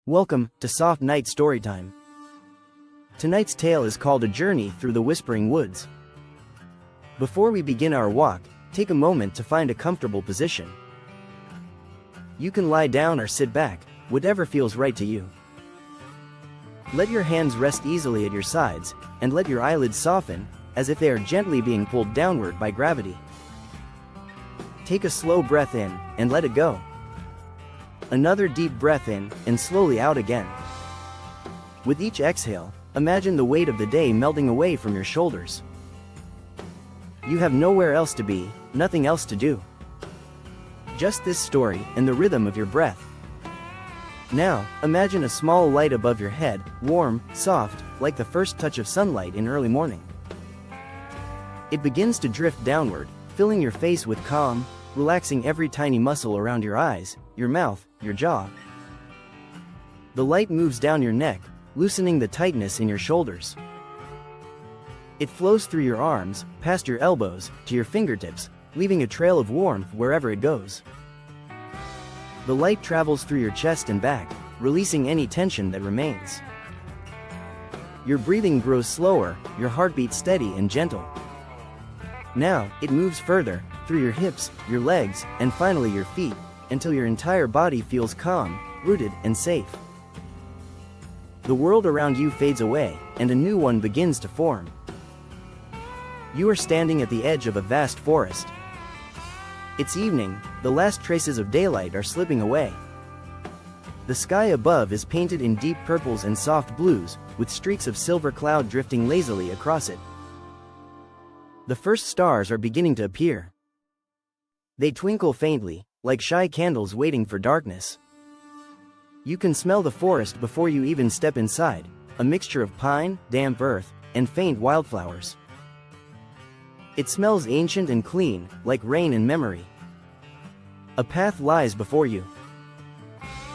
Welcome to Soft Night Storytime. Tonight's tale is called A Journey Through the Whispering Woods. Before we begin our walk, take a moment to find a comfortable position. You can lie down or sit back, whatever feels right to you. Let your hands rest easily at your sides, and let your eyelids soften, as if they are gently being pulled downward by gravity. Take a slow breath in, and let it go. Another deep breath in, and slowly out again. With each exhale, imagine the weight of the day melting away from your shoulders. You have nowhere else to be, nothing else to do. Just this story and the rhythm of your breath. Now, imagine a small light above your head, warm, soft, like the first touch of sunlight in early morning. It begins to drift downward, filling your face with calm, relaxing every tiny muscle around your eyes, your mouth, your jaw. The light moves down your neck, loosening the tightness in your shoulders. It flows through your arms, past your elbows, to your fingertips, leaving a trail of warmth wherever it goes. The light travels through your chest and back, releasing any tension that remains. Your breathing grows slower, your heartbeat steady and gentle. Now, it moves further, through your hips, your legs, and finally your feet, until your entire body feels calm, rooted, and safe. The world around you fades away, and a new one begins to form. You are standing at the edge of a vast forest. It's evening, the last traces of daylight are slipping away. The sky above is painted in deep purples and soft blues, with streaks of silver cloud drifting lazily across it. The first stars are beginning to appear. They twinkle faintly, like shy candles waiting for darkness. You can smell the forest before you even step inside, a mixture of pine, damp earth, and faint wildflowers. It smells ancient and clean, like rain and memory. A path lies before you.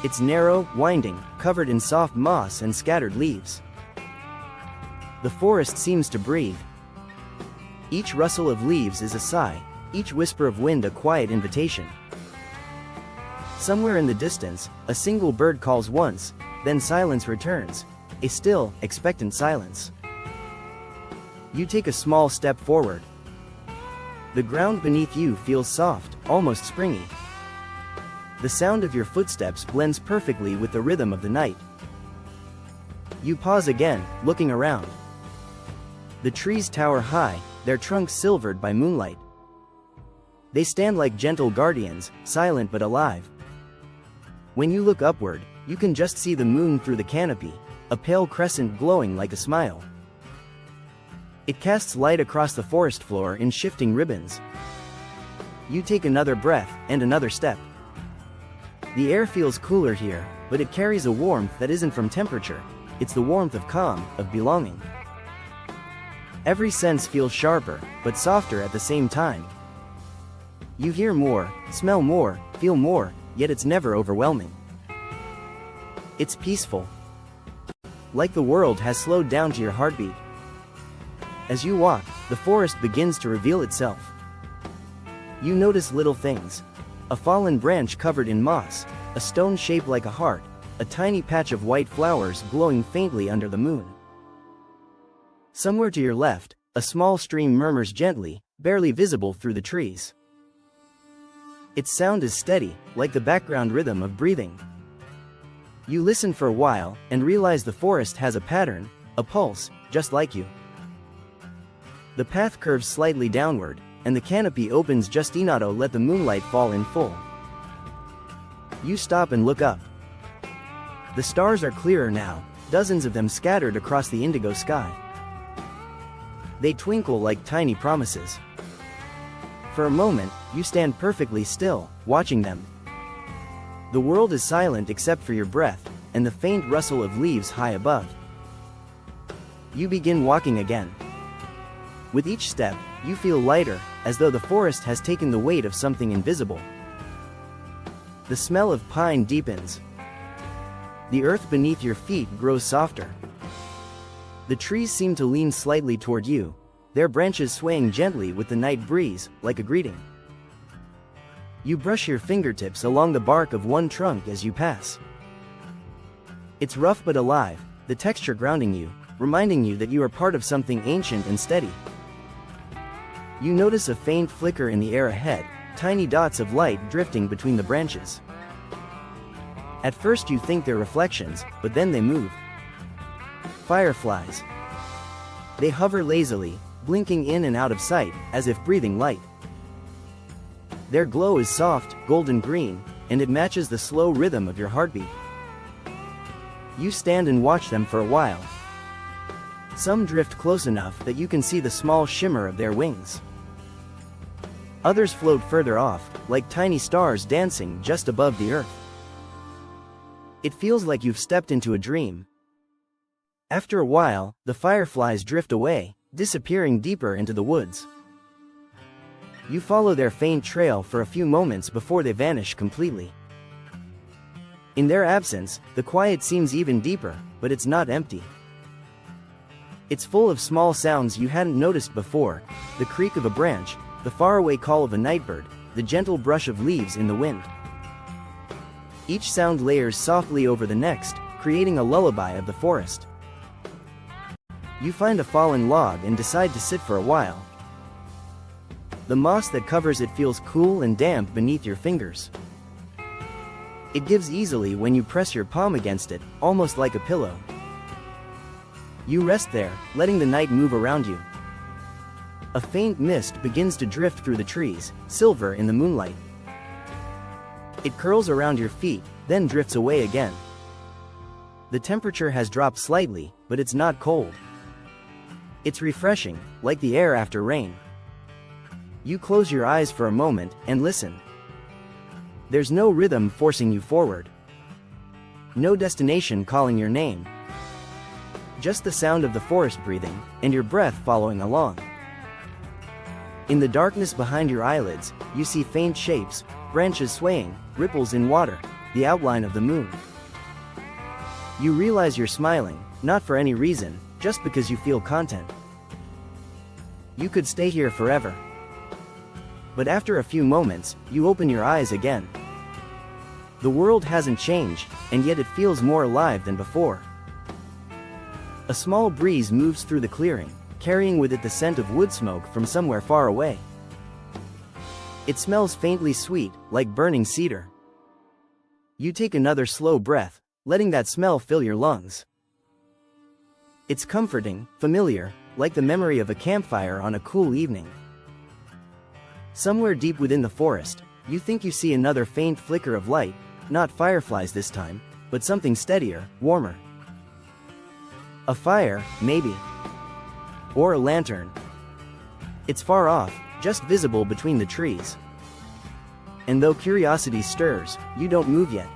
It's narrow, winding, covered in soft moss and scattered leaves. The forest seems to breathe. Each rustle of leaves is a sigh, each whisper of wind a quiet invitation. Somewhere in the distance, a single bird calls once, then silence returns, a still, expectant silence. You take a small step forward. The ground beneath you feels soft, almost springy. The sound of your footsteps blends perfectly with the rhythm of the night. You pause again, looking around. The trees tower high, their trunks silvered by moonlight. They stand like gentle guardians, silent but alive. When you look upward, you can just see the moon through the canopy, a pale crescent glowing like a smile. It casts light across the forest floor in shifting ribbons. You take another breath, and another step. The air feels cooler here, but it carries a warmth that isn't from temperature. It's the warmth of calm, of belonging. Every sense feels sharper, but softer at the same time. You hear more, smell more, feel more, yet it's never overwhelming. It's peaceful. Like the world has slowed down to your heartbeat. As you walk, the forest begins to reveal itself. You notice little things. A fallen branch covered in moss, a stone shaped like a heart, a tiny patch of white flowers glowing faintly under the moon. Somewhere to your left, a small stream murmurs gently, barely visible through the trees. Its sound is steady, like the background rhythm of breathing. You listen for a while, and realize the forest has a pattern, a pulse, just like you. The path curves slightly downward, and the canopy opens just enough to let the moonlight fall in full. You stop and look up. The stars are clearer now, dozens of them scattered across the indigo sky. They twinkle like tiny promises. For a moment, you stand perfectly still, watching them. The world is silent except for your breath, and the faint rustle of leaves high above. You begin walking again. With each step, you feel lighter, as though the forest has taken the weight of something invisible. The smell of pine deepens. The earth beneath your feet grows softer. The trees seem to lean slightly toward you, their branches swaying gently with the night breeze, like a greeting. You brush your fingertips along the bark of one trunk as you pass. It's rough but alive, the texture grounding you, reminding you that you are part of something ancient and steady. You notice a faint flicker in the air ahead, tiny dots of light drifting between the branches. At first you think they're reflections, but then they move. Fireflies. They hover lazily, blinking in and out of sight, as if breathing light. Their glow is soft, golden green, and it matches the slow rhythm of your heartbeat. You stand and watch them for a while. Some drift close enough that you can see the small shimmer of their wings. Others float further off, like tiny stars dancing just above the earth. It feels like you've stepped into a dream. After a while, the fireflies drift away, disappearing deeper into the woods. You follow their faint trail for a few moments before they vanish completely. In their absence, the quiet seems even deeper, but it's not empty. It's full of small sounds you hadn't noticed before, the creak of a branch, the faraway call of a nightbird, the gentle brush of leaves in the wind. Each sound layers softly over the next, creating a lullaby of the forest. You find a fallen log and decide to sit for a while. The moss that covers it feels cool and damp beneath your fingers. It gives easily when you press your palm against it, almost like a pillow. You rest there, letting the night move around you. A faint mist begins to drift through the trees, silver in the moonlight. It curls around your feet, then drifts away again. The temperature has dropped slightly, but it's not cold. It's refreshing, like the air after rain. You close your eyes for a moment and listen. There's no rhythm forcing you forward. No destination calling your name. Just the sound of the forest breathing, and your breath following along. In the darkness behind your eyelids, you see faint shapes, branches swaying, ripples in water, the outline of the moon. You realize you're smiling, not for any reason, just because you feel content. You could stay here forever. But after a few moments, you open your eyes again. The world hasn't changed, and yet it feels more alive than before. A small breeze moves through the clearing, carrying with it the scent of wood smoke from somewhere far away. It smells faintly sweet, like burning cedar. You take another slow breath, letting that smell fill your lungs. It's comforting, familiar, like the memory of a campfire on a cool evening. Somewhere deep within the forest, you think you see another faint flicker of light, not fireflies this time, but something steadier, warmer. A fire, maybe. Or a lantern. It's far off, just visible between the trees. And though curiosity stirs, you don't move yet.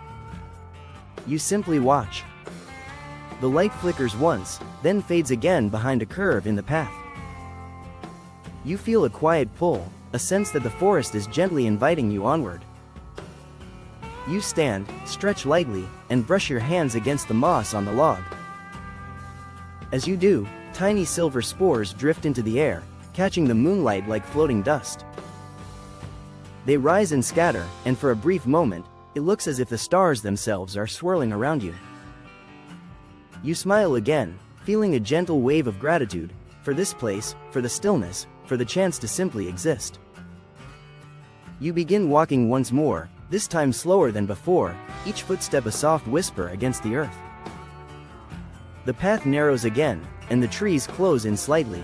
You simply watch. The light flickers once, then fades again behind a curve in the path. You feel a quiet pull, a sense that the forest is gently inviting you onward. You stand, stretch lightly, and brush your hands against the moss on the log. As you do, tiny silver spores drift into the air, catching the moonlight like floating dust. They rise and scatter, and for a brief moment, it looks as if the stars themselves are swirling around you. You smile again, feeling a gentle wave of gratitude, for this place, for the stillness, for the chance to simply exist. You begin walking once more, this time slower than before, each footstep a soft whisper against the earth. The path narrows again, and the trees close in slightly.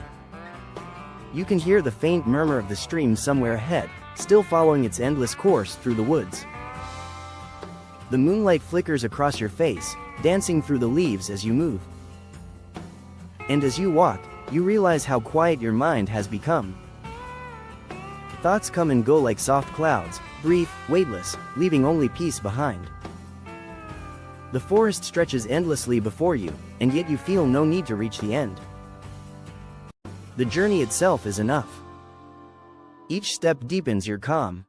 You can hear the faint murmur of the stream somewhere ahead, still following its endless course through the woods. The moonlight flickers across your face, dancing through the leaves as you move. And as you walk, you realize how quiet your mind has become. Thoughts come and go like soft clouds, brief, weightless, leaving only peace behind. The forest stretches endlessly before you, and yet you feel no need to reach the end. The journey itself is enough. Each step deepens your calm.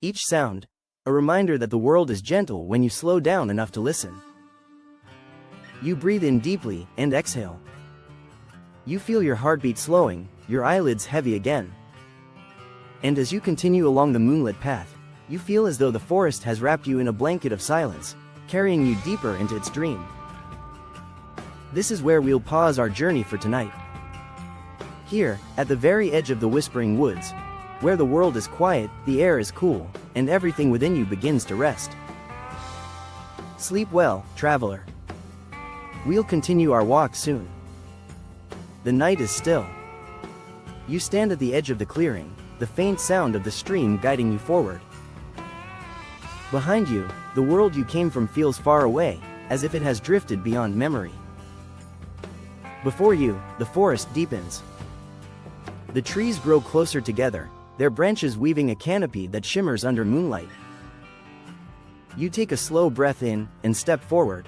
Each sound, a reminder that the world is gentle when you slow down enough to listen. You breathe in deeply, and exhale. You feel your heartbeat slowing, your eyelids heavy again. And as you continue along the moonlit path, you feel as though the forest has wrapped you in a blanket of silence, carrying you deeper into its dream. This is where we'll pause our journey for tonight. Here, at the very edge of the whispering woods, where the world is quiet, the air is cool, and everything within you begins to rest. Sleep well, traveler. We'll continue our walk soon. The night is still. You stand at the edge of the clearing, the faint sound of the stream guiding you forward. Behind you, the world you came from feels far away, as if it has drifted beyond memory. Before you, the forest deepens. The trees grow closer together, their branches weaving a canopy that shimmers under moonlight. You take a slow breath in and step forward.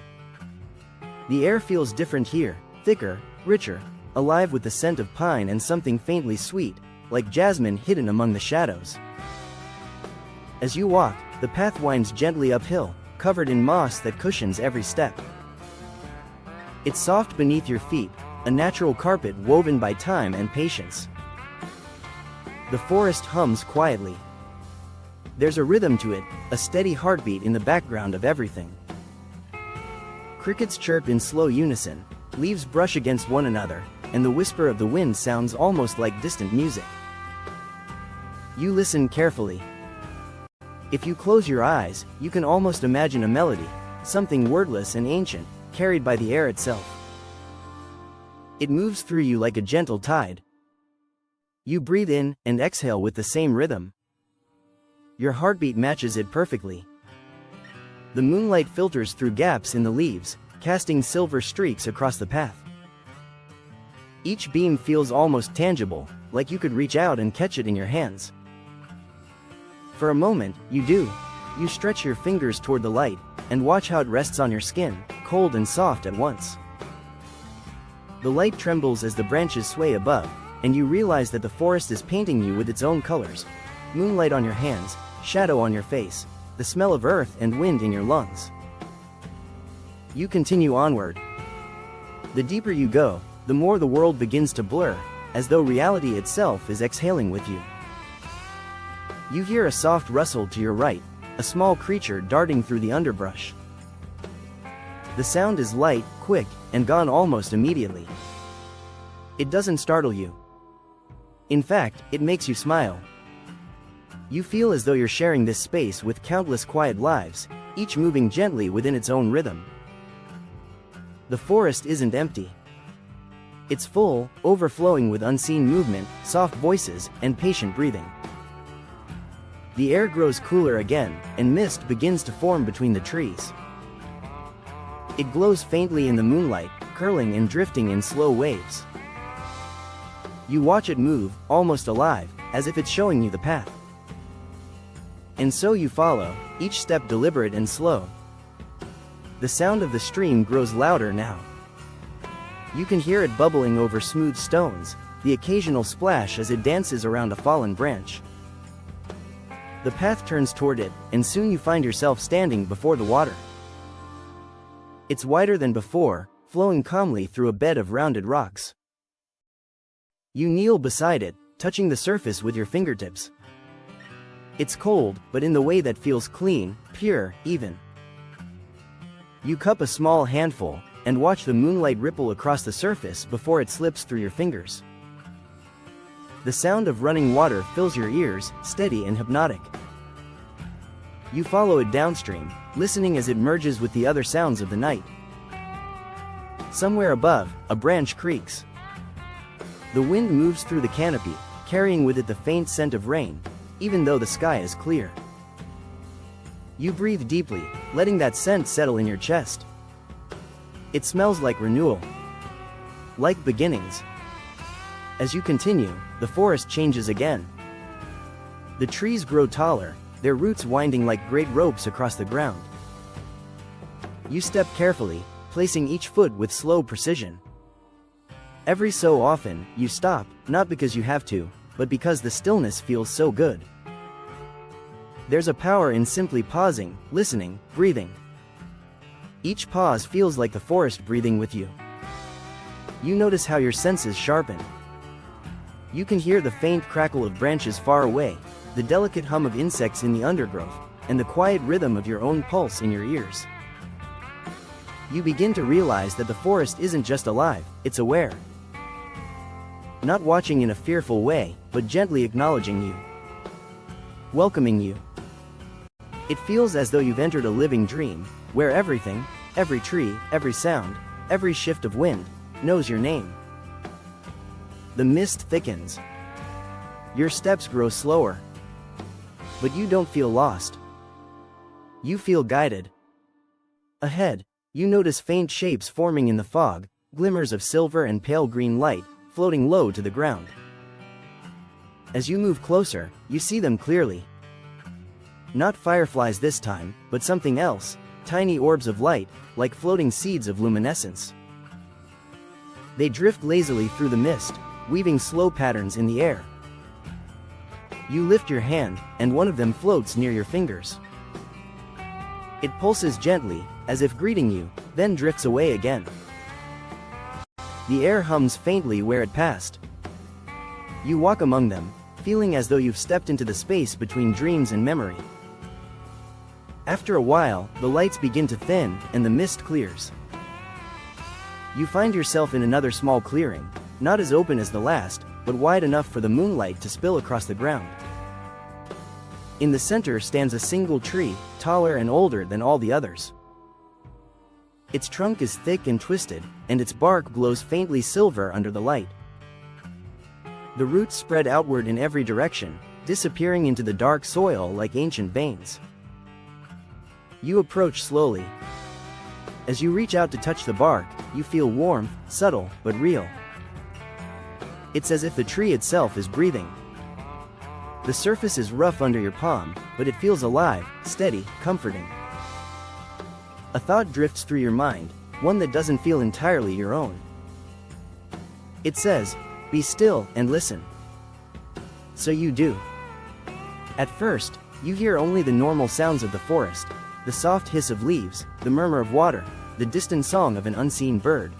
The air feels different here, thicker, richer, alive with the scent of pine and something faintly sweet, like jasmine hidden among the shadows. As you walk, the path winds gently uphill, covered in moss that cushions every step. It's soft beneath your feet, a natural carpet woven by time and patience. The forest hums quietly. There's a rhythm to it, a steady heartbeat in the background of everything. Crickets chirp in slow unison, leaves brush against one another, and the whisper of the wind sounds almost like distant music. You listen carefully. If you close your eyes, you can almost imagine a melody, something wordless and ancient, carried by the air itself. It moves through you like a gentle tide. You breathe in and exhale with the same rhythm. Your heartbeat matches it perfectly. The moonlight filters through gaps in the leaves, casting silver streaks across the path. Each beam feels almost tangible, like you could reach out and catch it in your hands. For a moment, you do. You stretch your fingers toward the light, and watch how it rests on your skin, cold and soft at once. The light trembles as the branches sway above, and you realize that the forest is painting you with its own colors. Moonlight on your hands, shadow on your face, the smell of earth and wind in your lungs. You continue onward. The deeper you go, the more the world begins to blur, as though reality itself is exhaling with you. You hear a soft rustle to your right, a small creature darting through the underbrush. The sound is light, quick, and gone almost immediately. It doesn't startle you. In fact, it makes you smile. You feel as though you're sharing this space with countless quiet lives, each moving gently within its own rhythm. The forest isn't empty. It's full, overflowing with unseen movement, soft voices, and patient breathing. The air grows cooler again, and mist begins to form between the trees. It glows faintly in the moonlight, curling and drifting in slow waves. You watch it move, almost alive, as if it's showing you the path. And so you follow, each step deliberate and slow. The sound of the stream grows louder now. You can hear it bubbling over smooth stones, the occasional splash as it dances around a fallen branch. The path turns toward it, and soon you find yourself standing before the water. It's wider than before, flowing calmly through a bed of rounded rocks. You kneel beside it, touching the surface with your fingertips. It's cold, but in the way that feels clean, pure, even. You cup a small handful, and watch the moonlight ripple across the surface before it slips through your fingers. The sound of running water fills your ears, steady and hypnotic. You follow it downstream, listening as it merges with the other sounds of the night. Somewhere above, a branch creaks. The wind moves through the canopy, carrying with it the faint scent of rain, even though the sky is clear. You breathe deeply, letting that scent settle in your chest. It smells like renewal. Like beginnings. As you continue, the forest changes again. The trees grow taller, their roots winding like great ropes across the ground. You step carefully, placing each foot with slow precision. Every so often, you stop, not because you have to, but because the stillness feels so good. There's a power in simply pausing, listening, breathing. Each pause feels like the forest breathing with you. You notice how your senses sharpen. You can hear the faint crackle of branches far away, the delicate hum of insects in the undergrowth, and the quiet rhythm of your own pulse in your ears. You begin to realize that the forest isn't just alive, it's aware. Not watching in a fearful way, but gently acknowledging you. Welcoming you. It feels as though you've entered a living dream, where everything, every tree, every sound, every shift of wind, knows your name. The mist thickens. Your steps grow slower. But you don't feel lost. You feel guided. Ahead, you notice faint shapes forming in the fog, glimmers of silver and pale green light, floating low to the ground. As you move closer, you see them clearly. Not fireflies this time, but something else, tiny orbs of light, like floating seeds of luminescence. They drift lazily through the mist, weaving slow patterns in the air. You lift your hand, and one of them floats near your fingers. It pulses gently, as if greeting you, then drifts away again. The air hums faintly where it passed. You walk among them, feeling as though you've stepped into the space between dreams and memory. After a while, the lights begin to thin, and the mist clears. You find yourself in another small clearing, not as open as the last, but wide enough for the moonlight to spill across the ground. In the center stands a single tree, taller and older than all the others. Its trunk is thick and twisted, and its bark glows faintly silver under the light. The roots spread outward in every direction, disappearing into the dark soil like ancient veins. You approach slowly. As you reach out to touch the bark, you feel warmth, subtle, but real. It's as if the tree itself is breathing. The surface is rough under your palm, but it feels alive, steady, comforting. A thought drifts through your mind, one that doesn't feel entirely your own. It says, "Be still and listen." So you do. At first, you hear only the normal sounds of the forest, the soft hiss of leaves, the murmur of water, the distant song of an unseen bird.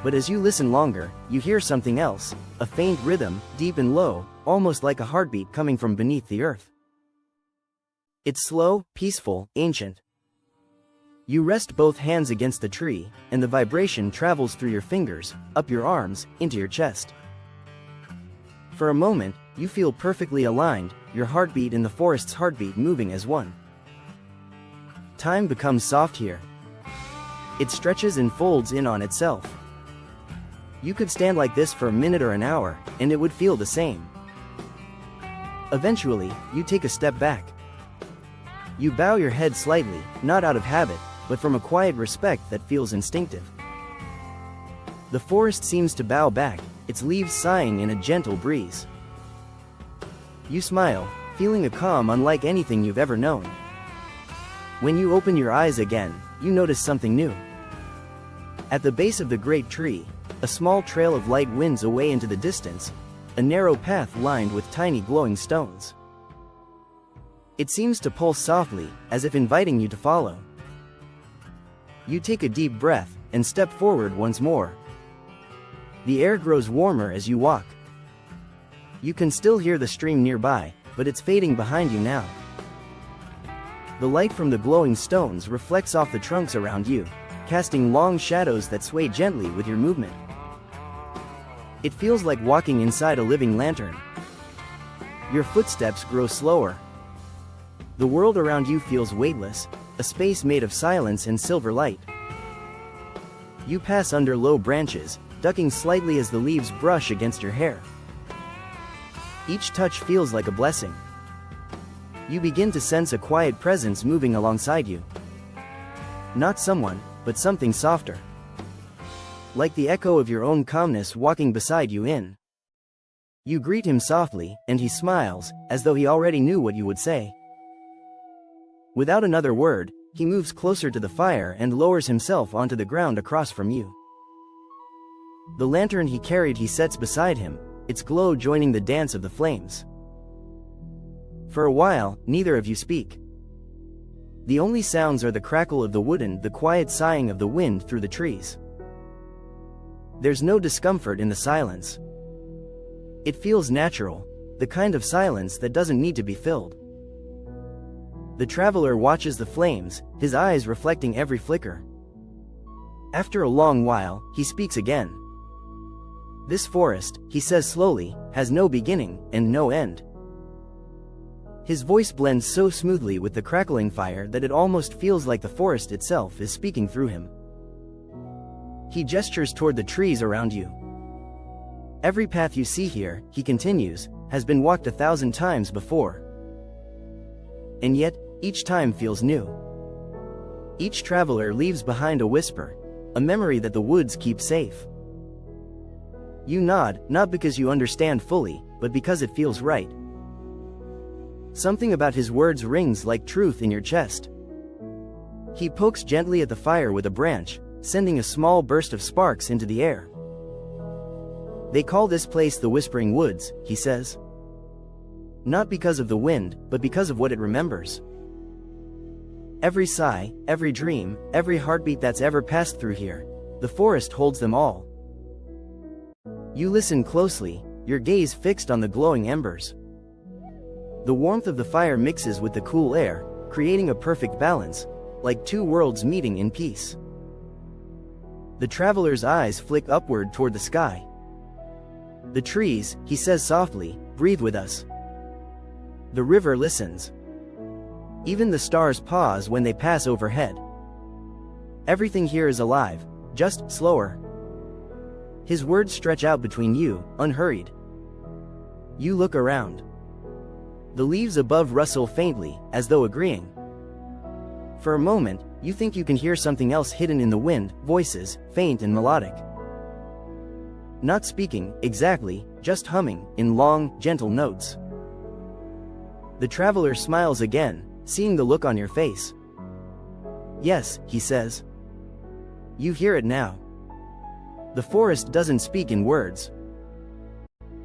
But as you listen longer, you hear something else, a faint rhythm, deep and low, almost like a heartbeat coming from beneath the earth. It's slow, peaceful, ancient. You rest both hands against the tree, and the vibration travels through your fingers, up your arms, into your chest. For a moment, you feel perfectly aligned, your heartbeat and the forest's heartbeat moving as one. Time becomes soft here. It stretches and folds in on itself. You could stand like this for a minute or an hour, and it would feel the same. Eventually, you take a step back. You bow your head slightly, not out of habit, but from a quiet respect that feels instinctive. The forest seems to bow back, its leaves sighing in a gentle breeze. You smile, feeling a calm unlike anything you've ever known. When you open your eyes again, you notice something new. At the base of the great tree, a small trail of light winds away into the distance, a narrow path lined with tiny glowing stones. It seems to pulse softly, as if inviting you to follow. You take a deep breath, and step forward once more. The air grows warmer as you walk. You can still hear the stream nearby, but it's fading behind you now. The light from the glowing stones reflects off the trunks around you, casting long shadows that sway gently with your movement. It feels like walking inside a living lantern. Your footsteps grow slower. The world around you feels weightless, a space made of silence and silver light. You pass under low branches, ducking slightly as the leaves brush against your hair. Each touch feels like a blessing. You begin to sense a quiet presence moving alongside you. Not someone, but something softer. Like the echo of your own calmness walking beside you in. You greet him softly, and he smiles, as though he already knew what you would say. Without another word, he moves closer to the fire and lowers himself onto the ground across from you. The lantern he carried he sets beside him, its glow joining the dance of the flames. For a while, neither of you speak. The only sounds are the crackle of the wood and the quiet sighing of the wind through the trees. There's no discomfort in the silence. It feels natural, the kind of silence that doesn't need to be filled. The traveler watches the flames, his eyes reflecting every flicker. After a long while, he speaks again. This forest, he says slowly, has no beginning and no end. His voice blends so smoothly with the crackling fire that it almost feels like the forest itself is speaking through him. He gestures toward the trees around you. Every path you see here, he continues, has been walked 1,000 times before. And yet, each time feels new. Each traveler leaves behind a whisper, a memory that the woods keep safe. You nod, not because you understand fully, but because it feels right. Something about his words rings like truth in your chest. He pokes gently at the fire with a branch, sending a small burst of sparks into the air. They call this place the Whispering Woods, he says. Not because of the wind, but because of what it remembers. Every sigh, every dream, every heartbeat that's ever passed through here, the forest holds them all. You listen closely, your gaze fixed on the glowing embers. The warmth of the fire mixes with the cool air, creating a perfect balance, like two worlds meeting in peace. The traveler's eyes flick upward toward the sky. The trees, he says softly, breathe with us. The river listens. Even the stars pause when they pass overhead. Everything here is alive, just slower. His words stretch out between you, unhurried. You look around. The leaves above rustle faintly, as though agreeing. For a moment, you think you can hear something else hidden in the wind, voices, faint and melodic. Not speaking, exactly, just humming, in long, gentle notes. The traveler smiles again, seeing the look on your face. Yes, he says. You hear it now. The forest doesn't speak in words.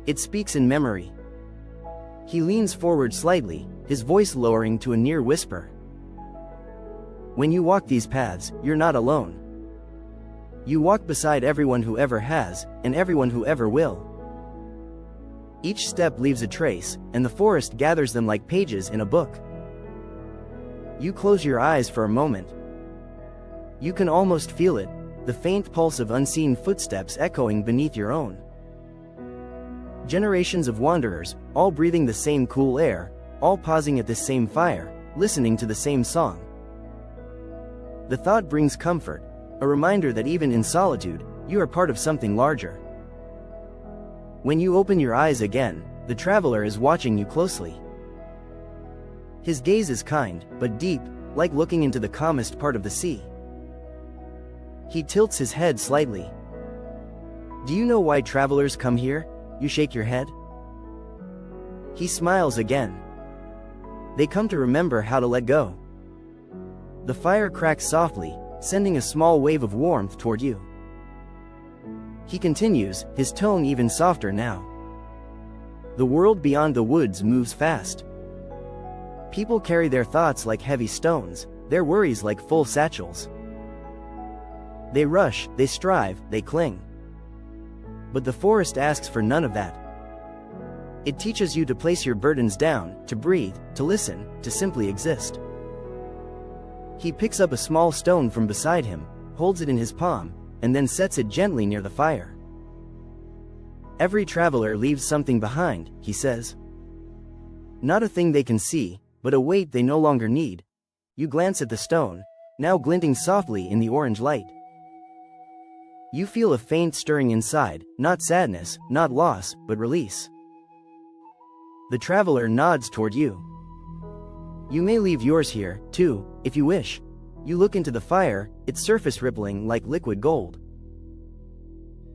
It speaks in memory. He leans forward slightly, his voice lowering to a near whisper. When you walk these paths, you're not alone. You walk beside everyone who ever has, and everyone who ever will. Each step leaves a trace, and the forest gathers them like pages in a book. You close your eyes for a moment. You can almost feel it, the faint pulse of unseen footsteps echoing beneath your own. Generations of wanderers, all breathing the same cool air, all pausing at this same fire, listening to the same song. The thought brings comfort, a reminder that even in solitude, you are part of something larger. When you open your eyes again, the traveler is watching you closely. His gaze is kind, but deep, like looking into the calmest part of the sea. He tilts his head slightly. Do you know why travelers come here? You shake your head. He smiles again. They come to remember how to let go. The fire cracks softly, sending a small wave of warmth toward you. He continues, his tone even softer now. The world beyond the woods moves fast. People carry their thoughts like heavy stones, their worries like full satchels. They rush, they strive, they cling. But the forest asks for none of that. It teaches you to place your burdens down, to breathe, to listen, to simply exist. He picks up a small stone from beside him, holds it in his palm, and then sets it gently near the fire. Every traveler leaves something behind, he says. Not a thing they can see, but a weight they no longer need. You glance at the stone, now glinting softly in the orange light. You feel a faint stirring inside, not sadness, not loss, but release. The traveler nods toward you. You may leave yours here, too, if you wish. You look into the fire, its surface rippling like liquid gold.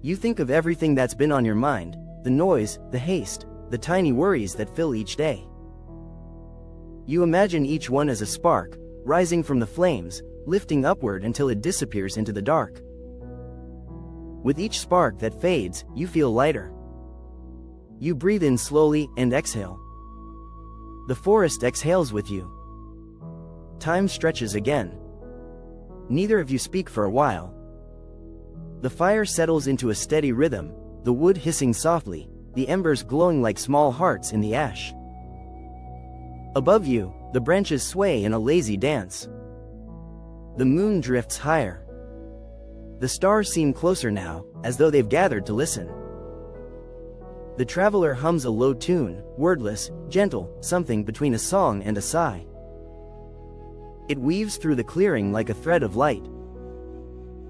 You think of everything that's been on your mind, the noise, the haste, the tiny worries that fill each day. You imagine each one as a spark, rising from the flames, lifting upward until it disappears into the dark. With each spark that fades, you feel lighter. You breathe in slowly and exhale. The forest exhales with you. Time stretches again. Neither of you speak for a while. The fire settles into a steady rhythm, the wood hissing softly, the embers glowing like small hearts in the ash. Above you, The branches sway in a lazy dance. The moon drifts higher. The stars seem closer now, as though they've gathered to listen. The traveler hums a low tune, wordless, gentle, something between a song and a sigh. It weaves through the clearing like a thread of light.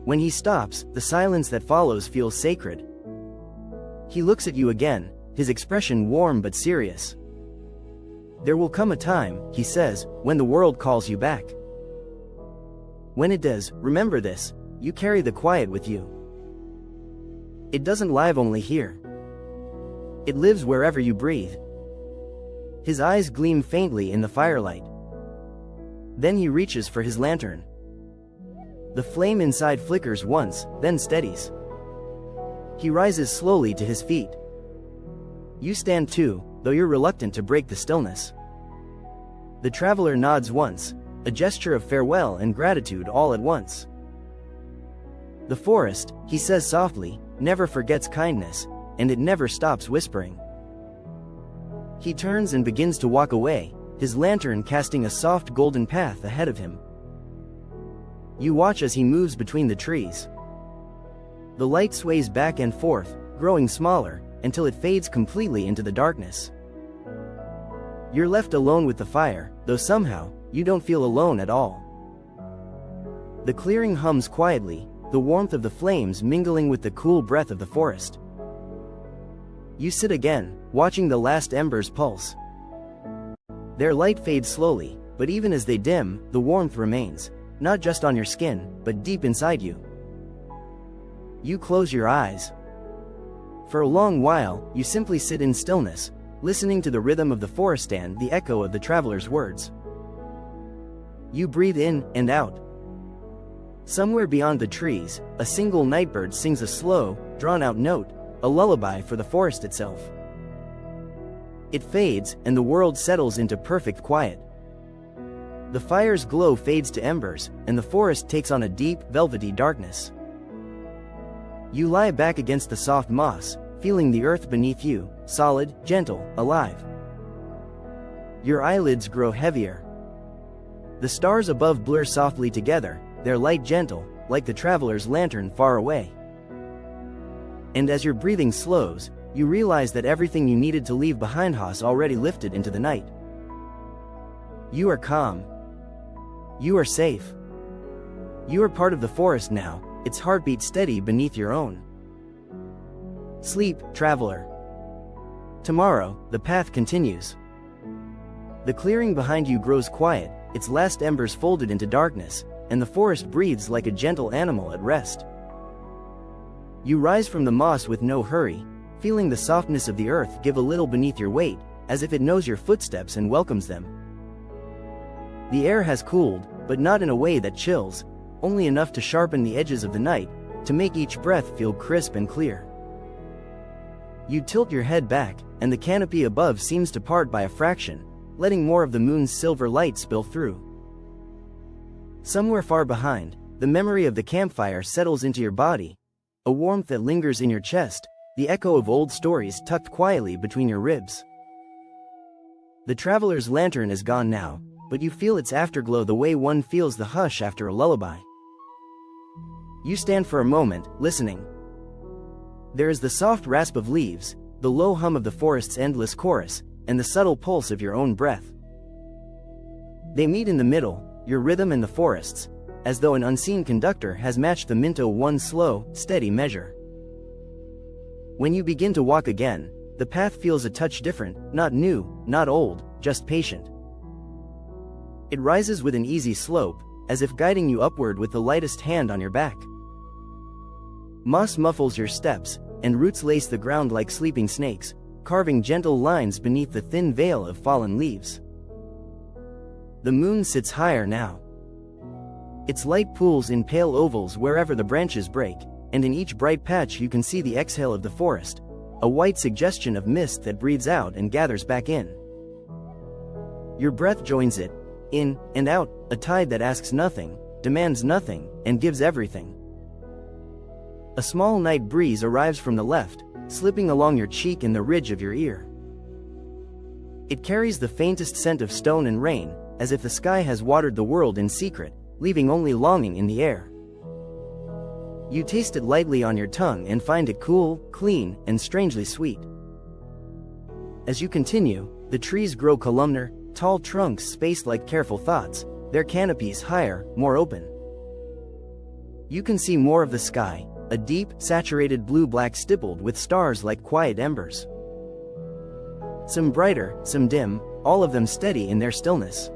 When he stops, the silence that follows feels sacred. He looks at you again, his expression warm but serious. There will come a time, he says, when the world calls you back. When it does, remember this, you carry the quiet with you. It doesn't live only here. It lives wherever you breathe. His eyes gleam faintly in the firelight. Then he reaches for his lantern. The flame inside flickers once, then steadies. He rises slowly to his feet. You stand too, though you're reluctant to break the stillness. The traveler nods once, a gesture of farewell and gratitude all at once. The forest, he says softly, never forgets kindness, and it never stops whispering. He turns and begins to walk away, his lantern casting a soft golden path ahead of him. You watch as he moves between the trees. The light sways back and forth, growing smaller, until it fades completely into the darkness. You're left alone with the fire, though somehow, you don't feel alone at all. The clearing hums quietly, the warmth of the flames mingling with the cool breath of the forest. You sit again, watching the last embers pulse. Their light fades slowly, but even as they dim, the warmth remains, not just on your skin, but deep inside you. You close your eyes. For a long while, you simply sit in stillness, listening to the rhythm of the forest and the echo of the traveler's words. You breathe in and out. Somewhere beyond the trees, a single nightbird sings a slow, drawn-out note, a lullaby for the forest itself. It fades, and the world settles into perfect quiet. The fire's glow fades to embers, and the forest takes on a deep, velvety darkness. You lie back against the soft moss, feeling the earth beneath you, solid, gentle, alive. Your eyelids grow heavier. The stars above blur softly together, their light gentle, like the traveler's lantern far away. And as your breathing slows, you realize that everything you needed to leave behind has already lifted into the night. You are calm. You are safe. You are part of the forest now, its heartbeat steady beneath your own. Sleep, traveler. Tomorrow, the path continues. The clearing behind you grows quiet, its last embers folded into darkness, and the forest breathes like a gentle animal at rest. You rise from the moss with no hurry, feeling the softness of the earth give a little beneath your weight, as if it knows your footsteps and welcomes them. The air has cooled, but not in a way that chills, only enough to sharpen the edges of the night, to make each breath feel crisp and clear. You tilt your head back, and the canopy above seems to part by a fraction, letting more of the moon's silver light spill through. Somewhere far behind, the memory of the campfire settles into your body, a warmth that lingers in your chest, the echo of old stories tucked quietly between your ribs. The traveler's lantern is gone now, but you feel its afterglow the way one feels the hush after a lullaby. You stand for a moment, listening. There is the soft rasp of leaves, the low hum of the forest's endless chorus, and the subtle pulse of your own breath. They meet in the middle, your rhythm and the forest's, as though an unseen conductor has matched the minto one slow, steady measure. When you begin to walk again, the path feels a touch different, not new, not old, just patient. It rises with an easy slope, as if guiding you upward with the lightest hand on your back. Moss muffles your steps, and roots lace the ground like sleeping snakes, carving gentle lines beneath the thin veil of fallen leaves. The moon sits higher now. Its light pools in pale ovals wherever the branches break, and in each bright patch you can see the exhale of the forest, a white suggestion of mist that breathes out and gathers back in. Your breath joins it, in and out, a tide that asks nothing, demands nothing, and gives everything. A small night breeze arrives from the left, slipping along your cheek and the ridge of your ear. It carries the faintest scent of stone and rain, as if the sky has watered the world in secret, leaving only longing in the air. You taste it lightly on your tongue and find it cool, clean, and strangely sweet. As you continue, the trees grow columnar, tall trunks spaced like careful thoughts, their canopies higher, more open. You can see more of the sky, a deep, saturated blue-black stippled with stars like quiet embers. Some brighter, some dim, all of them steady in their stillness.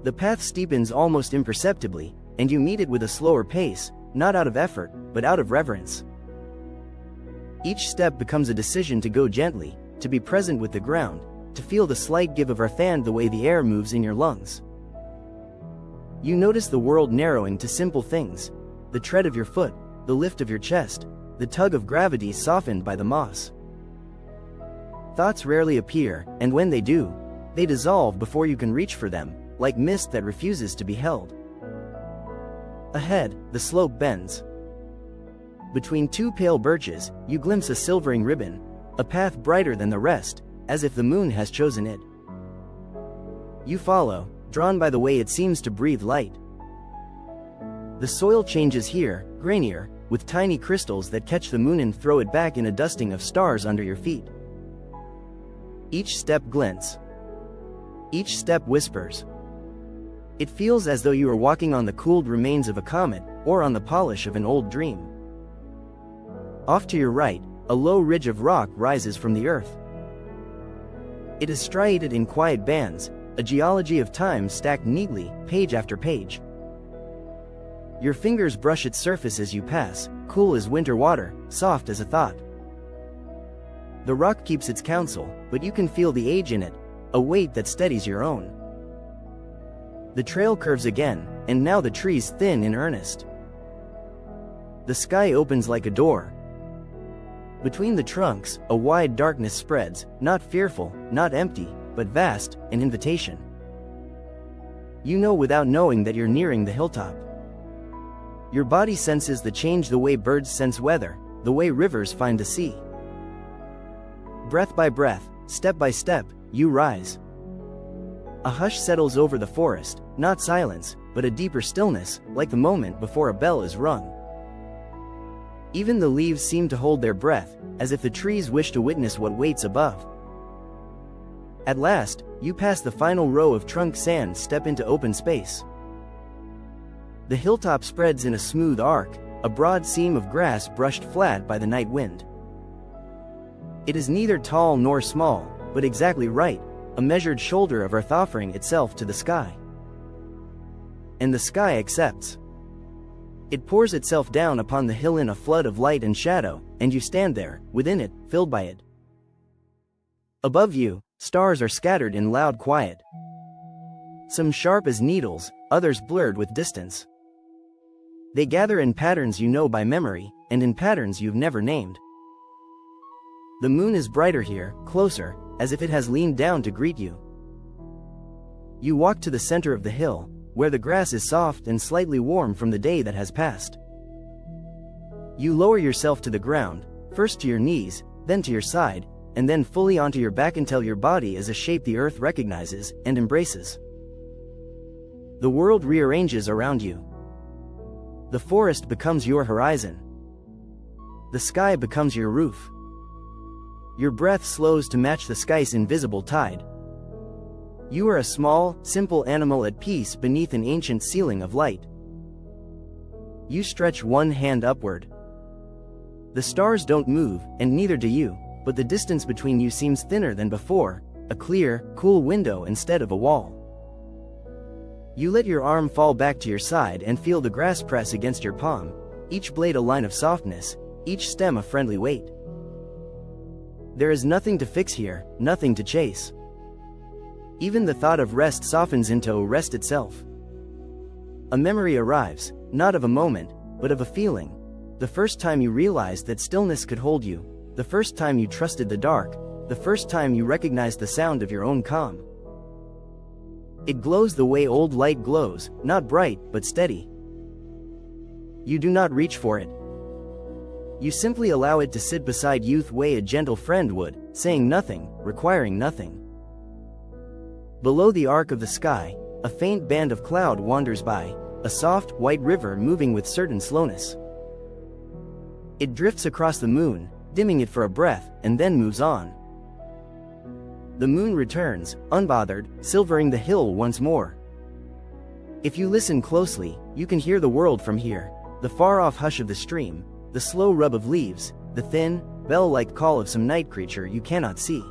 The path steepens almost imperceptibly, and you meet it with a slower pace, not out of effort, but out of reverence. Each step becomes a decision to go gently, to be present with the ground, to feel the slight give of earth and the way the air moves in your lungs. You notice the world narrowing to simple things, the tread of your foot, the lift of your chest, the tug of gravity softened by the moss. Thoughts rarely appear, and when they do, they dissolve before you can reach for them, like mist that refuses to be held. Ahead, the slope bends. Between two pale birches, you glimpse a silvering ribbon, a path brighter than the rest, as if the moon has chosen it. You follow, drawn by the way it seems to breathe light. The soil changes here, grainier, with tiny crystals that catch the moon and throw it back in a dusting of stars under your feet. Each step glints. Each step whispers. It feels as though you are walking on the cooled remains of a comet, or on the polish of an old dream. Off to your right, a low ridge of rock rises from the earth. It is striated in quiet bands, a geology of time stacked neatly, page after page. Your fingers brush its surface as you pass, cool as winter water, soft as a thought. The rock keeps its counsel, but you can feel the age in it, a weight that steadies your own. The trail curves again, and now the trees thin in earnest. The sky opens like a door. Between the trunks, a wide darkness spreads, not fearful, not empty, but vast, an invitation. You know without knowing that you're nearing the hilltop. Your body senses the change the way birds sense weather, the way rivers find the sea. Breath by breath, step by step, you rise. A hush settles over the forest, not silence, but a deeper stillness, like the moment before a bell is rung. Even the leaves seem to hold their breath, as if the trees wish to witness what waits above. At last, you pass the final row of trunk sand, step into open space. The hilltop spreads in a smooth arc, a broad seam of grass brushed flat by the night wind. It is neither tall nor small, but exactly right, a measured shoulder of earth offering itself to the sky. And the sky accepts. It pours itself down upon the hill in a flood of light and shadow, and you stand there, within it, filled by it. Above you, stars are scattered in loud quiet. Some sharp as needles, others blurred with distance. They gather in patterns you know by memory, and in patterns you've never named. The moon is brighter here, closer, as if it has leaned down to greet you. You walk to the center of the hill, where the grass is soft and slightly warm from the day that has passed. You lower yourself to the ground, first to your knees, then to your side, and then fully onto your back until your body is a shape the earth recognizes and embraces. The world rearranges around you. The forest becomes your horizon. The sky becomes your roof. Your breath slows to match the sky's invisible tide. You are a small, simple animal at peace beneath an ancient ceiling of light. You stretch one hand upward. The stars don't move, and neither do you, but the distance between you seems thinner than before, a clear, cool window instead of a wall. You let your arm fall back to your side and feel the grass press against your palm, each blade a line of softness, each stem a friendly weight. There is nothing to fix here, nothing to chase. Even the thought of rest softens into rest itself. A memory arrives, not of a moment, but of a feeling. The first time you realized that stillness could hold you, the first time you trusted the dark, the first time you recognized the sound of your own calm. It glows the way old light glows, not bright, but steady. You do not reach for it. You simply allow it to sit beside you the way a gentle friend would, saying nothing, requiring nothing. Below the arc of the sky, a faint band of cloud wanders by, a soft, white river moving with certain slowness. It drifts across the moon, dimming it for a breath, and then moves on. The moon returns, unbothered, silvering the hill once more. If you listen closely, you can hear the world from here, the far-off hush of the stream, the slow rub of leaves, the thin, bell-like call of some night creature you cannot see.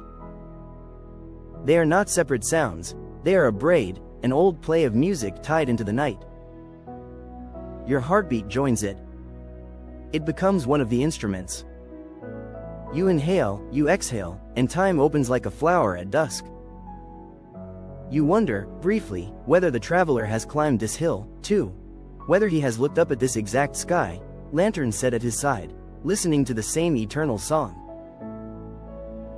They are not separate sounds, they are a braid, an old play of music tied into the night. Your heartbeat joins it. It becomes one of the instruments. You inhale, you exhale, and time opens like a flower at dusk. You wonder, briefly, whether the traveler has climbed this hill, too. Whether he has looked up at this exact sky, lantern set at his side, listening to the same eternal song.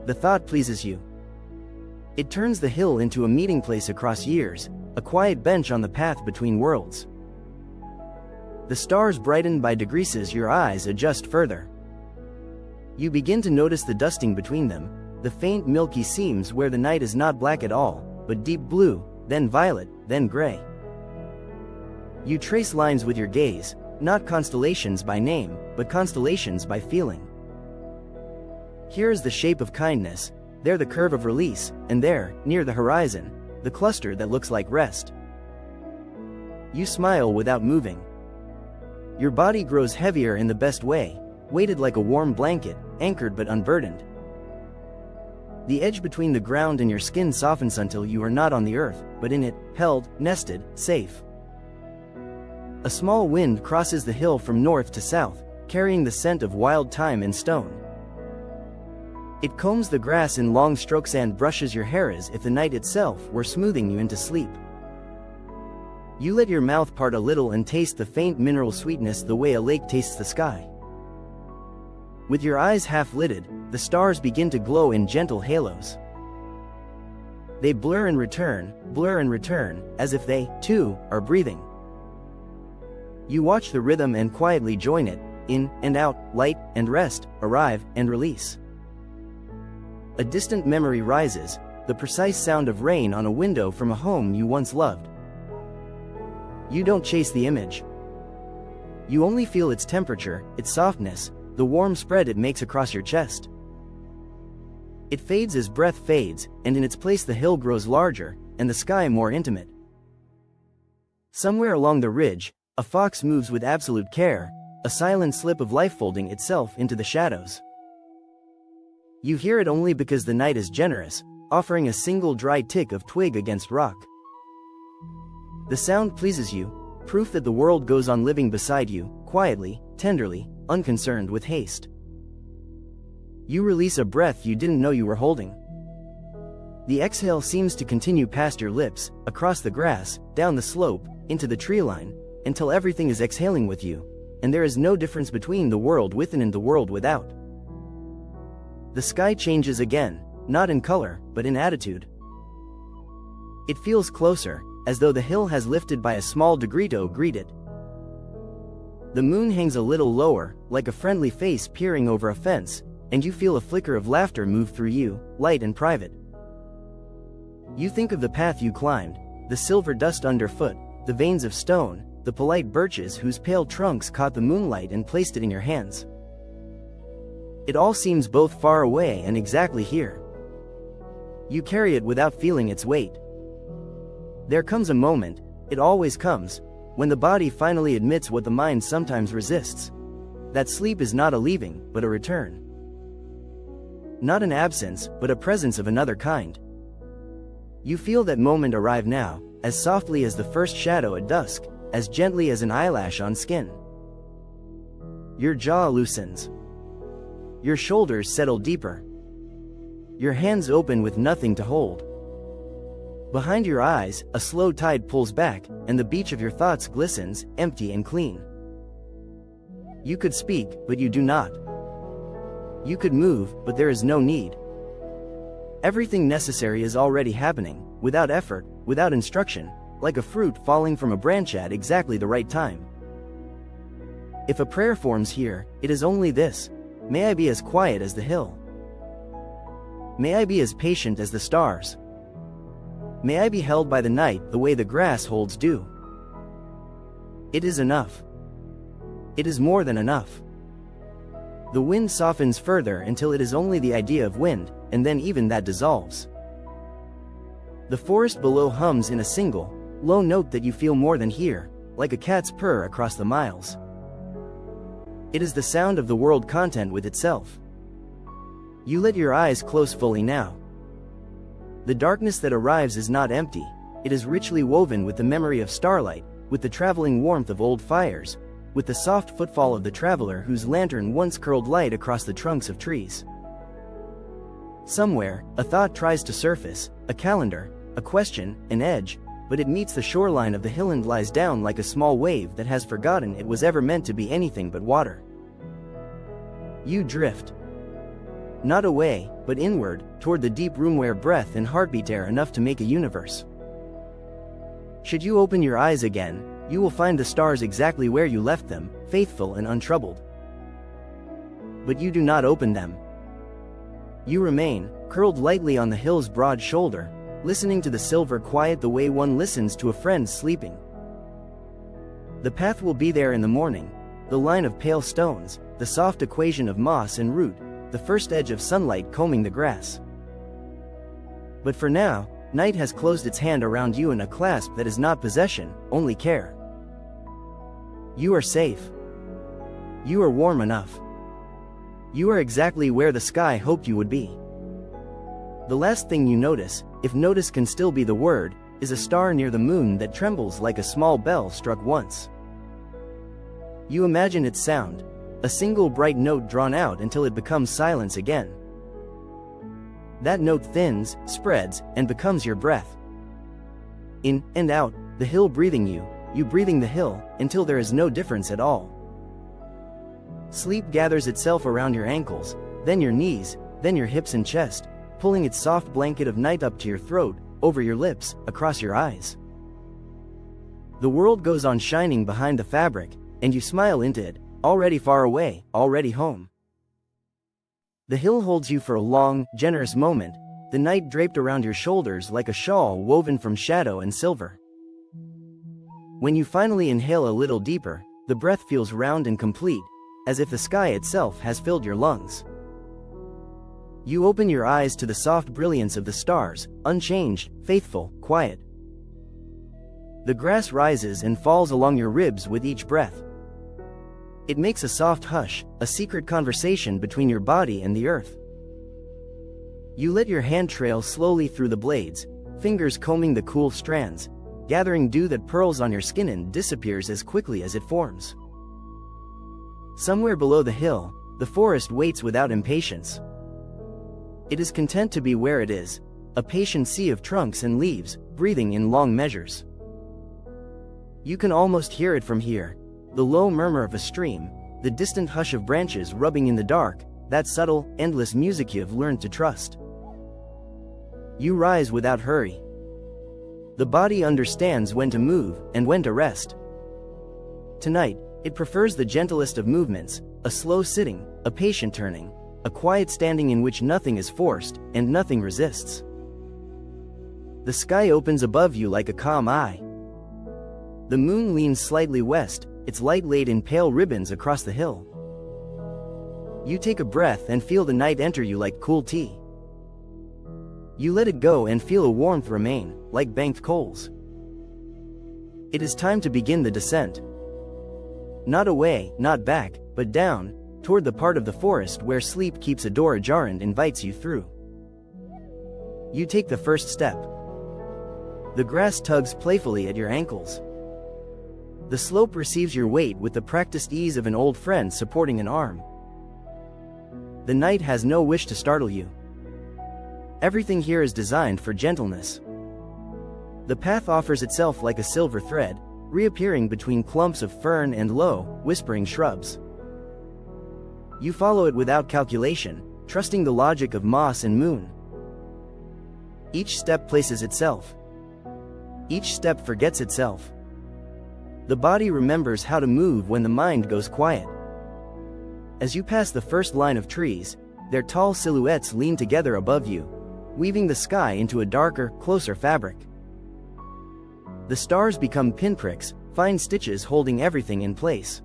The thought pleases you. It turns the hill into a meeting place across years, a quiet bench on the path between worlds. The stars brighten by degrees as your eyes adjust further. You begin to notice the dusting between them, the faint milky seams where the night is not black at all, but deep blue, then violet, then gray. You trace lines with your gaze, not constellations by name, but constellations by feeling. Here is the shape of kindness, there the curve of release, and there, near the horizon, the cluster that looks like rest. You smile without moving. Your body grows heavier in the best way, weighted like a warm blanket, anchored but unburdened. The edge between the ground and your skin softens until you are not on the earth, but in it, held, nested, safe. A small wind crosses the hill from north to south, carrying the scent of wild thyme and stone. It combs the grass in long strokes and brushes your hair as if the night itself were smoothing you into sleep. You let your mouth part a little and taste the faint mineral sweetness the way a lake tastes the sky. With your eyes half-lidded, the stars begin to glow in gentle halos. They blur and return, as if they, too, are breathing. You watch the rhythm and quietly join it, in and out, light and rest, arrive and release. A distant memory rises, the precise sound of rain on a window from a home you once loved. You don't chase the image. You only feel its temperature, its softness, the warm spread it makes across your chest. It fades as breath fades, and in its place the hill grows larger, and the sky more intimate. Somewhere along the ridge, a fox moves with absolute care, a silent slip of life folding itself into the shadows. You hear it only because the night is generous, offering a single dry tick of twig against rock. The sound pleases you, proof that the world goes on living beside you, quietly, tenderly, unconcerned with haste. You release a breath you didn't know you were holding. The exhale seems to continue past your lips, across the grass, down the slope, into the tree line, until everything is exhaling with you, and there is no difference between the world within and the world without. The sky changes again, not in color, but in attitude. It feels closer, as though the hill has lifted by a small degree to greet it. The moon hangs a little lower, like a friendly face peering over a fence, and you feel a flicker of laughter move through you, light and private. You think of the path you climbed, the silver dust underfoot, the veins of stone, the polite birches whose pale trunks caught the moonlight and placed it in your hands. It all seems both far away and exactly here. You carry it without feeling its weight. There comes a moment, it always comes, when the body finally admits what the mind sometimes resists. That sleep is not a leaving, but a return. Not an absence, but a presence of another kind. You feel that moment arrive now, as softly as the first shadow at dusk, as gently as an eyelash on skin. Your jaw loosens. Your shoulders settle deeper. Your hands open with nothing to hold. Behind your eyes, a slow tide pulls back, and the beach of your thoughts glistens, empty and clean. You could speak, but you do not. You could move, but there is no need. Everything necessary is already happening, without effort, without instruction, like a fruit falling from a branch at exactly the right time. If a prayer forms here, it is only this: may I be as quiet as the hill. May I be as patient as the stars. May I be held by the night the way the grass holds dew. It is enough. It is more than enough. The wind softens further until it is only the idea of wind, and then even that dissolves. The forest below hums in a single, low note that you feel more than hear, like a cat's purr across the miles. It is the sound of the world content with itself. You let your eyes close fully now. The darkness that arrives is not empty, it is richly woven with the memory of starlight, with the traveling warmth of old fires, with the soft footfall of the traveler whose lantern once curled light across the trunks of trees. Somewhere, a thought tries to surface, a calendar, a question, an edge, but it meets the shoreline of the hill and lies down like a small wave that has forgotten it was ever meant to be anything but water. You drift. Not away, but inward, toward the deep room where breath and heartbeat are enough to make a universe. Should you open your eyes again, you will find the stars exactly where you left them, faithful and untroubled. But you do not open them. You remain, curled lightly on the hill's broad shoulder, listening to the silver quiet the way one listens to a friend sleeping. The path will be there in the morning, the line of pale stones, the soft equation of moss and root, the first edge of sunlight combing the grass. But for now, night has closed its hand around you in a clasp that is not possession, only care. You are safe. You are warm enough. You are exactly where the sky hoped you would be. The last thing you notice, if notice can still be the word, is a star near the moon that trembles like a small bell struck once. You imagine its sound, a single bright note drawn out until it becomes silence again. That note thins, spreads, and becomes your breath. In and out, the hill breathing you, you breathing the hill, until there is no difference at all. Sleep gathers itself around your ankles, then your knees, then your hips and chest, pulling its soft blanket of night up to your throat, over your lips, across your eyes. The world goes on shining behind the fabric, and you smile into it, already far away, already home. The hill holds you for a long, generous moment, the night draped around your shoulders like a shawl woven from shadow and silver. When you finally inhale a little deeper, the breath feels round and complete, as if the sky itself has filled your lungs. You open your eyes to the soft brilliance of the stars, unchanged, faithful, quiet. The grass rises and falls along your ribs with each breath. It makes a soft hush, a secret conversation between your body and the earth. You let your hand trail slowly through the blades, fingers combing the cool strands, gathering dew that pearls on your skin and disappears as quickly as it forms. Somewhere below the hill, the forest waits without impatience. It is content to be where it is, a patient sea of trunks and leaves, breathing in long measures. You can almost hear it from here, the low murmur of a stream, the distant hush of branches rubbing in the dark, that subtle, endless music you've learned to trust. You rise without hurry. The body understands when to move and when to rest. Tonight, it prefers the gentlest of movements, a slow sitting, a patient turning, a quiet standing in which nothing is forced, and nothing resists. The sky opens above you like a calm eye. The moon leans slightly west, its light laid in pale ribbons across the hill. You take a breath and feel the night enter you like cool tea. You let it go and feel a warmth remain, like banked coals. It is time to begin the descent. Not away, not back, but down, toward the part of the forest where sleep keeps a door ajar and invites you through. You take the first step. The grass tugs playfully at your ankles. The slope receives your weight with the practiced ease of an old friend supporting an arm. The night has no wish to startle you. Everything here is designed for gentleness. The path offers itself like a silver thread, reappearing between clumps of fern and low, whispering shrubs. You follow it without calculation, trusting the logic of moss and moon. Each step places itself. Each step forgets itself. The body remembers how to move when the mind goes quiet. As you pass the first line of trees, their tall silhouettes lean together above you, weaving the sky into a darker, closer fabric. The stars become pinpricks, fine stitches holding everything in place.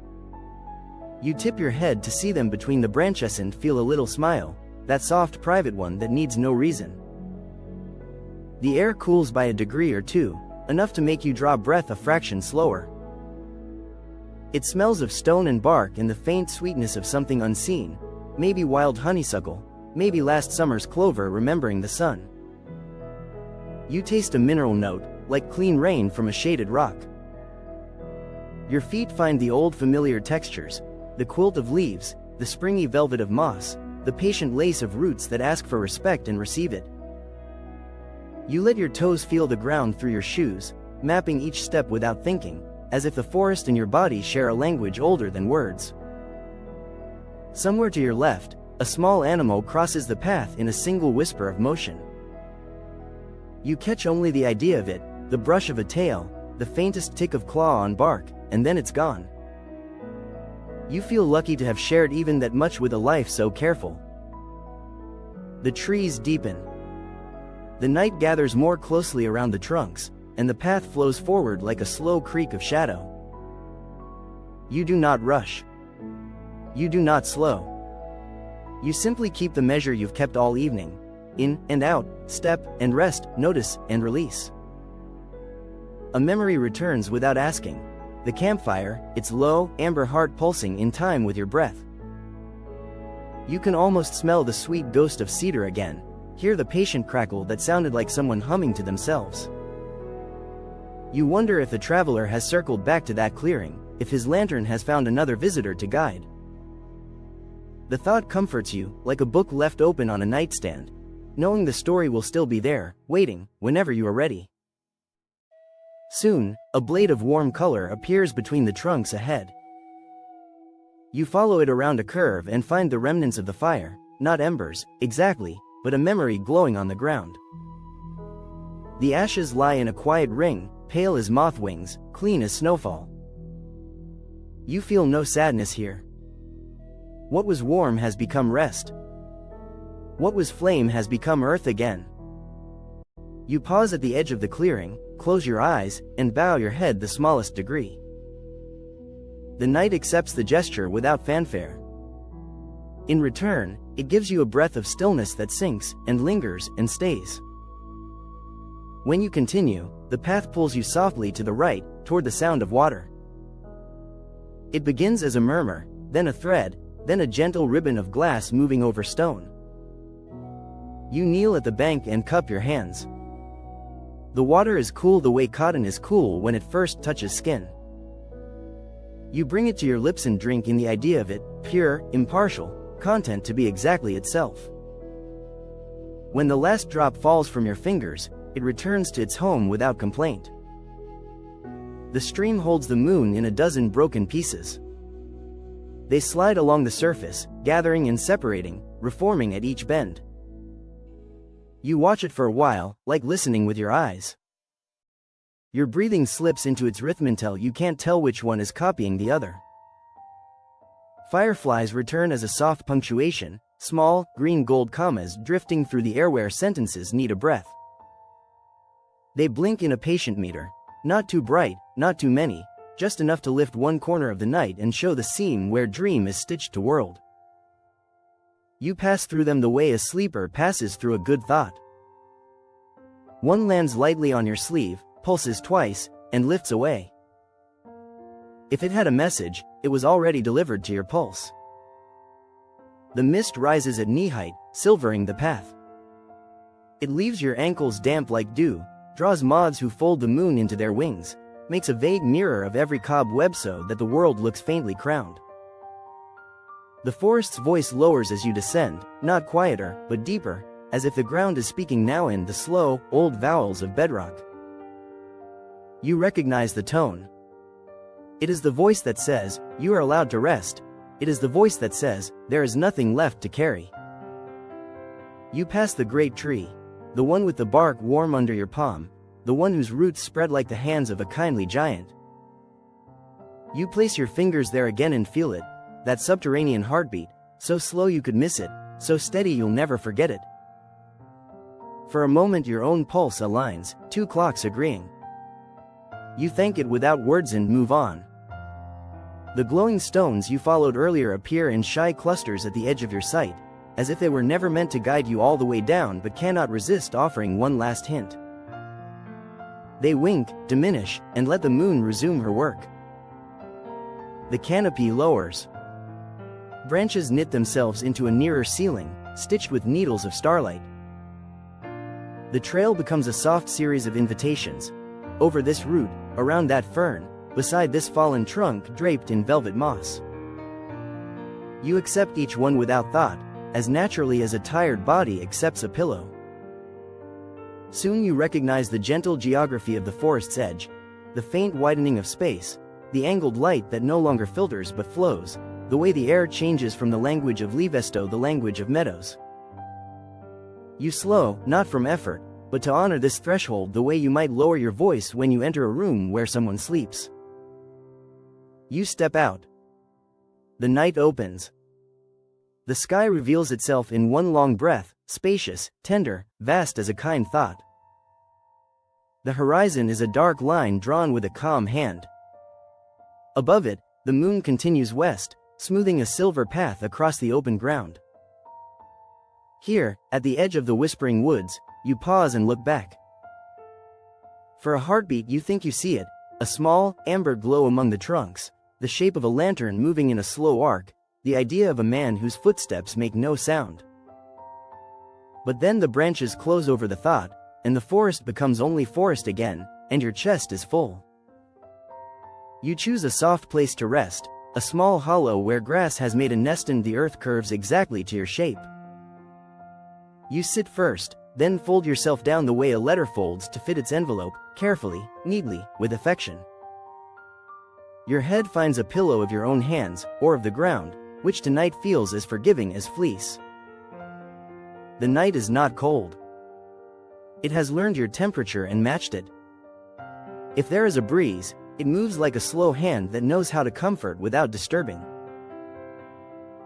You tip your head to see them between the branches and feel a little smile, that soft private one that needs no reason. The air cools by a degree or two, enough to make you draw breath a fraction slower. It smells of stone and bark and the faint sweetness of something unseen, maybe wild honeysuckle, maybe last summer's clover remembering the sun. You taste a mineral note, like clean rain from a shaded rock. Your feet find the old familiar textures, the quilt of leaves, the springy velvet of moss, the patient lace of roots that ask for respect and receive it. You let your toes feel the ground through your shoes, mapping each step without thinking, as if the forest and your body share a language older than words. Somewhere to your left, a small animal crosses the path in a single whisper of motion. You catch only the idea of it, the brush of a tail, the faintest tick of claw on bark, and then it's gone. You feel lucky to have shared even that much with a life so careful. The trees deepen. The night gathers more closely around the trunks, and the path flows forward like a slow creak of shadow. You do not rush. You do not slow. You simply keep the measure you've kept all evening. In and out, step and rest, notice and release. A memory returns without asking. The campfire, its low, amber heart pulsing in time with your breath. You can almost smell the sweet ghost of cedar again, hear the patient crackle that sounded like someone humming to themselves. You wonder if the traveler has circled back to that clearing, if his lantern has found another visitor to guide. The thought comforts you, like a book left open on a nightstand, knowing the story will still be there, waiting, whenever you are ready. Soon, a blade of warm color appears between the trunks ahead. You follow it around a curve and find the remnants of the fire, not embers, exactly, but a memory glowing on the ground. The ashes lie in a quiet ring, pale as moth wings, clean as snowfall. You feel no sadness here. What was warm has become rest. What was flame has become earth again. You pause at the edge of the clearing, close your eyes, and bow your head the smallest degree. The night accepts the gesture without fanfare. In return, it gives you a breath of stillness that sinks, and lingers, and stays. When you continue, the path pulls you softly to the right, toward the sound of water. It begins as a murmur, then a thread, then a gentle ribbon of glass moving over stone. You kneel at the bank and cup your hands. The water is cool the way cotton is cool when it first touches skin. You bring it to your lips and drink in the idea of it, pure, impartial, content to be exactly itself. When the last drop falls from your fingers, it returns to its home without complaint. The stream holds the moon in a dozen broken pieces. They slide along the surface, gathering and separating, reforming at each bend. You watch it for a while, like listening with your eyes. Your breathing slips into its rhythm until you can't tell which one is copying the other. Fireflies return as a soft punctuation, small, green-gold commas drifting through the air where sentences need a breath. They blink in a patient meter, not too bright, not too many, just enough to lift one corner of the night and show the seam where dream is stitched to world. You pass through them the way a sleeper passes through a good thought. One lands lightly on your sleeve, pulses twice, and lifts away. If it had a message, it was already delivered to your pulse. The mist rises at knee height, silvering the path. It leaves your ankles damp like dew, draws moths who fold the moon into their wings, makes a vague mirror of every cobweb so that the world looks faintly crowned. The forest's voice lowers as you descend, not quieter, but deeper, as if the ground is speaking now in the slow, old vowels of bedrock. You recognize the tone. It is the voice that says, you are allowed to rest. It is the voice that says, there is nothing left to carry. You pass the great tree, the one with the bark warm under your palm, the one whose roots spread like the hands of a kindly giant. You place your fingers there again and feel it, that subterranean heartbeat, so slow you could miss it, so steady you'll never forget it. For a moment your own pulse aligns, two clocks agreeing. You thank it without words and move on. The glowing stones you followed earlier appear in shy clusters at the edge of your sight, as if they were never meant to guide you all the way down but cannot resist offering one last hint. They wink, diminish, and let the moon resume her work. The canopy lowers. Branches knit themselves into a nearer ceiling, stitched with needles of starlight. The trail becomes a soft series of invitations. Over this root, around that fern, beside this fallen trunk draped in velvet moss. You accept each one without thought, as naturally as a tired body accepts a pillow. Soon you recognize the gentle geography of the forest's edge, the faint widening of space, the angled light that no longer filters but flows, the way the air changes from the language of leaves to the language of meadows. You slow, not from effort, but to honor this threshold the way you might lower your voice when you enter a room where someone sleeps. You step out. The night opens. The sky reveals itself in one long breath, spacious, tender, vast as a kind thought. The horizon is a dark line drawn with a calm hand. Above it, the moon continues west, smoothing a silver path across the open ground. Here, at the edge of the whispering woods, you pause and look back. For a heartbeat you think you see it, a small, amber glow among the trunks, the shape of a lantern moving in a slow arc, the idea of a man whose footsteps make no sound. But then the branches close over the thought, and the forest becomes only forest again, and your chest is full. You choose a soft place to rest, a small hollow where grass has made a nest and the earth curves exactly to your shape. You sit first, then fold yourself down the way a letter folds to fit its envelope, carefully, neatly, with affection. Your head finds a pillow of your own hands, or of the ground, which tonight feels as forgiving as fleece. The night is not cold. It has learned your temperature and matched it. If there is a breeze, it moves like a slow hand that knows how to comfort without disturbing.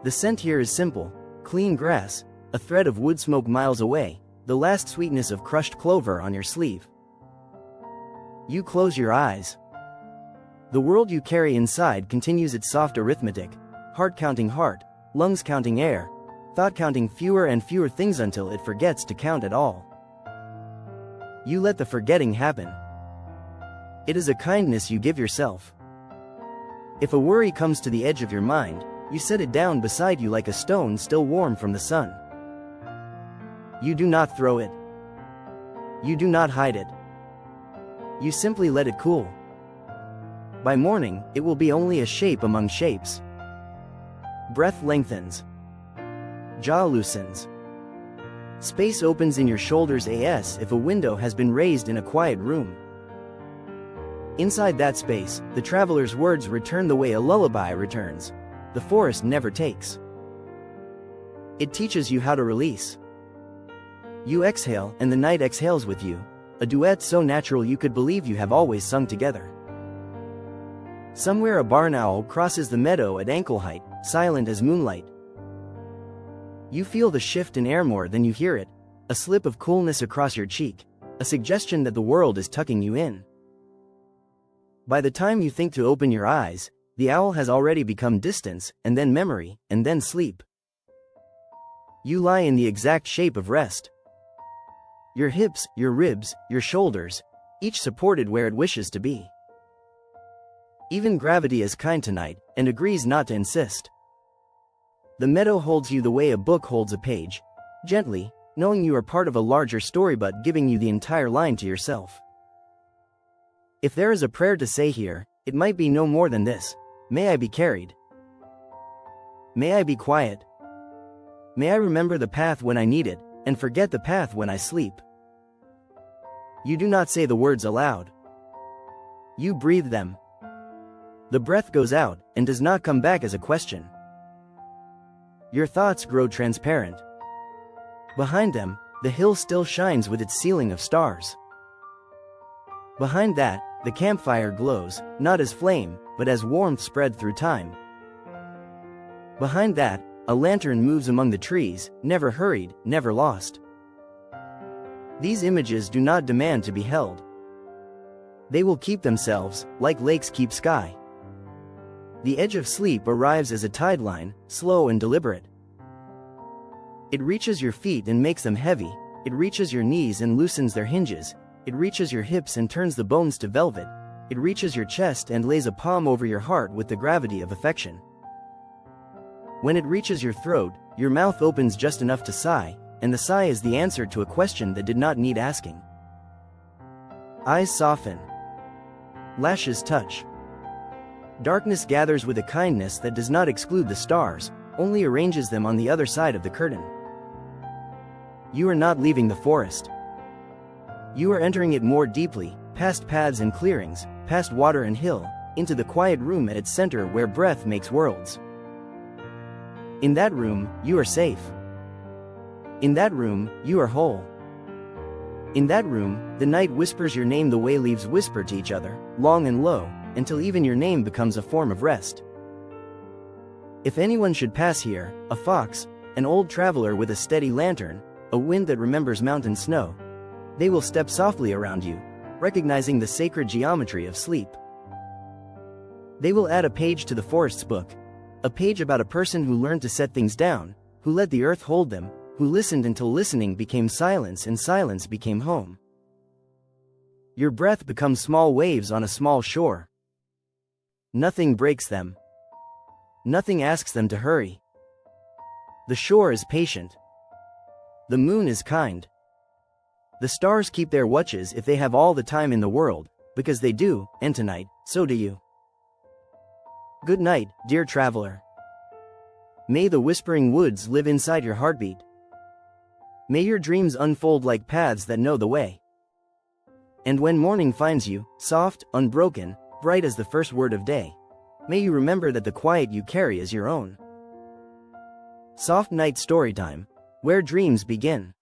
The scent here is simple: clean grass, a thread of wood smoke miles away, the last sweetness of crushed clover on your sleeve. You close your eyes. The world you carry inside continues its soft arithmetic, heart counting heart, lungs counting air, thought counting fewer and fewer things until it forgets to count at all. You let the forgetting happen. It is a kindness you give yourself. If a worry comes to the edge of your mind, you set it down beside you like a stone still warm from the sun. You do not throw it. You do not hide it. You simply let it cool. By morning, it will be only a shape among shapes. Breath lengthens. Jaw loosens. Space opens in your shoulders as if a window has been raised in a quiet room. Inside that space, the traveler's words return the way a lullaby returns. The forest never takes. It teaches you how to release. You exhale, and the night exhales with you, a duet so natural you could believe you have always sung together. Somewhere a barn owl crosses the meadow at ankle height, silent as moonlight. You feel the shift in air more than you hear it, a slip of coolness across your cheek, a suggestion that the world is tucking you in. By the time you think to open your eyes, the owl has already become distance, and then memory, and then sleep. You lie in the exact shape of rest. Your hips, your ribs, your shoulders, each supported where it wishes to be. Even gravity is kind tonight, and agrees not to insist. The meadow holds you the way a book holds a page, gently, knowing you are part of a larger story but giving you the entire line to yourself. If there is a prayer to say here, it might be no more than this: may I be carried. May I be quiet. May I remember the path when I need it, and forget the path when I sleep. You do not say the words aloud. You breathe them. The breath goes out, and does not come back as a question. Your thoughts grow transparent. Behind them, the hill still shines with its ceiling of stars. Behind that, the campfire glows, not as flame, but as warmth spread through time. Behind that, a lantern moves among the trees, never hurried, never lost. These images do not demand to be held. They will keep themselves, like lakes keep sky. The edge of sleep arrives as a tide line, slow and deliberate. It reaches your feet and makes them heavy, it reaches your knees and loosens their hinges, it reaches your hips and turns the bones to velvet, it reaches your chest and lays a palm over your heart with the gravity of affection. When it reaches your throat, your mouth opens just enough to sigh, and the sigh is the answer to a question that did not need asking. Eyes soften. Lashes touch. Darkness gathers with a kindness that does not exclude the stars, only arranges them on the other side of the curtain. You are not leaving the forest. You are entering it more deeply, past paths and clearings, past water and hill, into the quiet room at its center where breath makes worlds. In that room, you are safe. In that room, you are whole. In that room, the night whispers your name the way leaves whisper to each other, long and low, until even your name becomes a form of rest. If anyone should pass here, a fox, an old traveler with a steady lantern, a wind that remembers mountain snow, they will step softly around you, recognizing the sacred geometry of sleep. They will add a page to the forest's book, a page about a person who learned to set things down, who let the earth hold them, who listened until listening became silence and silence became home. Your breath becomes small waves on a small shore. Nothing breaks them. Nothing asks them to hurry. The shore is patient. The moon is kind. The stars keep their watches if they have all the time in the world, because they do, and tonight, so do you. Good night, dear traveler. May the whispering woods live inside your heartbeat. May your dreams unfold like paths that know the way. And when morning finds you, soft, unbroken, bright as the first word of day, may you remember that the quiet you carry is your own. Soft Night Storytime, where dreams begin.